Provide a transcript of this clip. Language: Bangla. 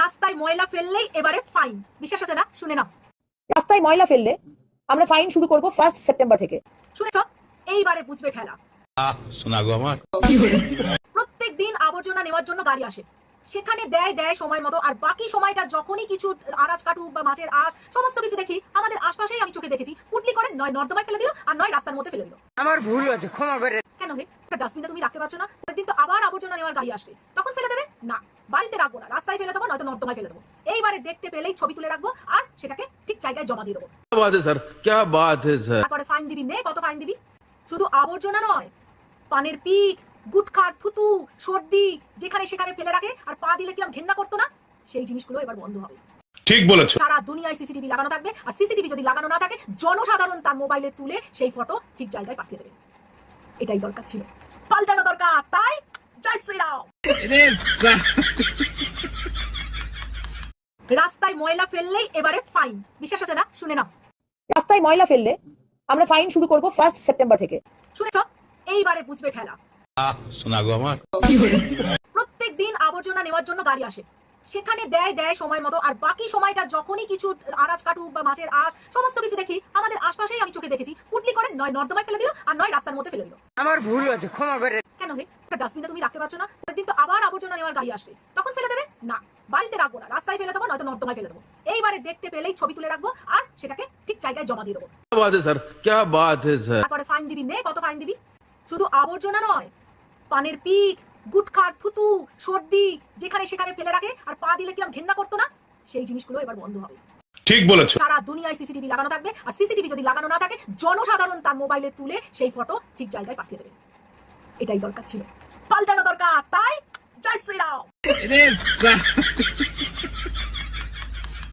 রাস্তায় ময়লা ফেললেই এবারে ফাইন। বিশ্বাস হচ্ছে না? শুনে নাও। রাস্তায় ময়লা ফেললে আমরা ফাইন শুরু করব 1 সেপ্টেম্বর থেকে। শুনেছ? এইবারে বুঝবে ঠেলা। শোনা গো আমার। প্রত্যেক দিন আবর্জনা নেওয়ার জন্য গাড়ি আসে, সেখানে দেয় সময় মতো, আর বাকি সময়টা যখনই কিছু আনাজ কাটুক বা মাছের আঁশ সমস্ত কিছু দেখি আমাদের আশপাশেই আমি চোখে দেখেছি পুটলি করে নয় নর্দমায় ফেলে দিল আর নয় রাস্তার মধ্যে ফেলে দিল। আমার ভুল হয়েছে, ক্ষমা করে। কেন হে? একটা ডাস্টবিনে তুমি রাখতে পারছো না? একদিন তো আবার আবর্জনা নেওয়ার গাড়ি আসবে, তখন ফেলে দেবে না। বাড়িতে রাখবো না, রাস্তায় ফেলে দেবো, নয়তো নর্দমায় ফেলে দেবো। এইবারে দেখতে পেলেই ছবি তুলে রাখবো আর সেটাকে ঠিক জায়গায় জমা দিয়ে দেবো। क्या बात है सर, क्या बात है सर। তারপরে ফাইন দিবি, নে কত ফাইন দিবি। শুধু আবর্জনা নয়, পানের পিক, গুটখার থুতু, সর্দি যেখানে সেখানে ফেলে রাখে আর পা দিলে কিরম ঘেন্না করতো না, সেই জিনিসগুলো এবার বন্ধ হবে। ঠিক বলেছো। সারা দুনিয়ায় সিসিটিভি লাগানো থাকবে, আর সিসিটিভি যদি লাগানো না থাকে জনসাধারণ তার মোবাইলে তুলে সেই ফটো ঠিক জায়গায় পাঠিয়ে দেবে। এটাই দরকার ছিল, পাল্টানো দরকার। তাই জয় শ্রীরাম। রাস্তায় ময়লা ফেললেই এবারে ফাইন। বিশ্বাস হচ্ছে না? শুনে নাও। রাস্তায় ময়লা ফেললে আমরা ফাইন শুরু করব 1 সেপ্টেম্বর থেকে। শুনেছ? এইবারে বুঝবে ঠেলা। শোনা গো আমার। প্রত্যেক দিন আবর্জনা নেওয়ার জন্য গাড়ি আসে, সেখানে দেয় সময় মতো, আর বাকি সময়টা যখনই কিছু আনাজ কাটুক বা মাছের আঁশ সমস্ত কিছু দেখি আমাদের আশপাশেই আমি চোখে দেখেছি পুটলি করে নয় নর্দমায় ফেলে দিল আর নয় রাস্তার মধ্যে ফেলে দিল। আমার ভুল হয়েছে, ক্ষমা করে। কেন হে? একটা ডাস্টবিনে তুমি রাখতে পারছো না? একদিন তো আবার আবর্জনা নেওয়ার গাড়ি আসবে, তখন ফেলে দেবে না। বাড়িতে রাখবো না, রাস্তায় ফেলে দেবো, নয়তো নর্দমায় ফেলে দেবো। এইবারে দেখতে পেলেই ছবি তুলে রাখবো আর সেটাকে ঠিক জায়গায় জমা দিয়ে দেবো। क्या बात है सर, क्या बात है सर। তারপরে ফাইন দিবি, নে কত ফাইন দিবি। শুধু আবর্জনা নয়, পানের পিক, গুটখার থুতু, সর্দি যেখানে সেখানে ফেলে রাখে আর পা দিলে কিরম ঘেন্না করতো না, সেই জিনিসগুলো এবার বন্ধ হবে। ঠিক বলেছো। সারা দুনিয়ায় সিসিটিভি লাগানো থাকবে, আর সিসিটিভি যদি লাগানো না থাকে জনসাধারণ তার মোবাইলে তুলে সেই ফটো ঠিক জায়গায় পাঠিয়ে দেবে। এটাই দরকার ছিল, পাল্টানো দরকার। তাই জয় শ্রীরাম।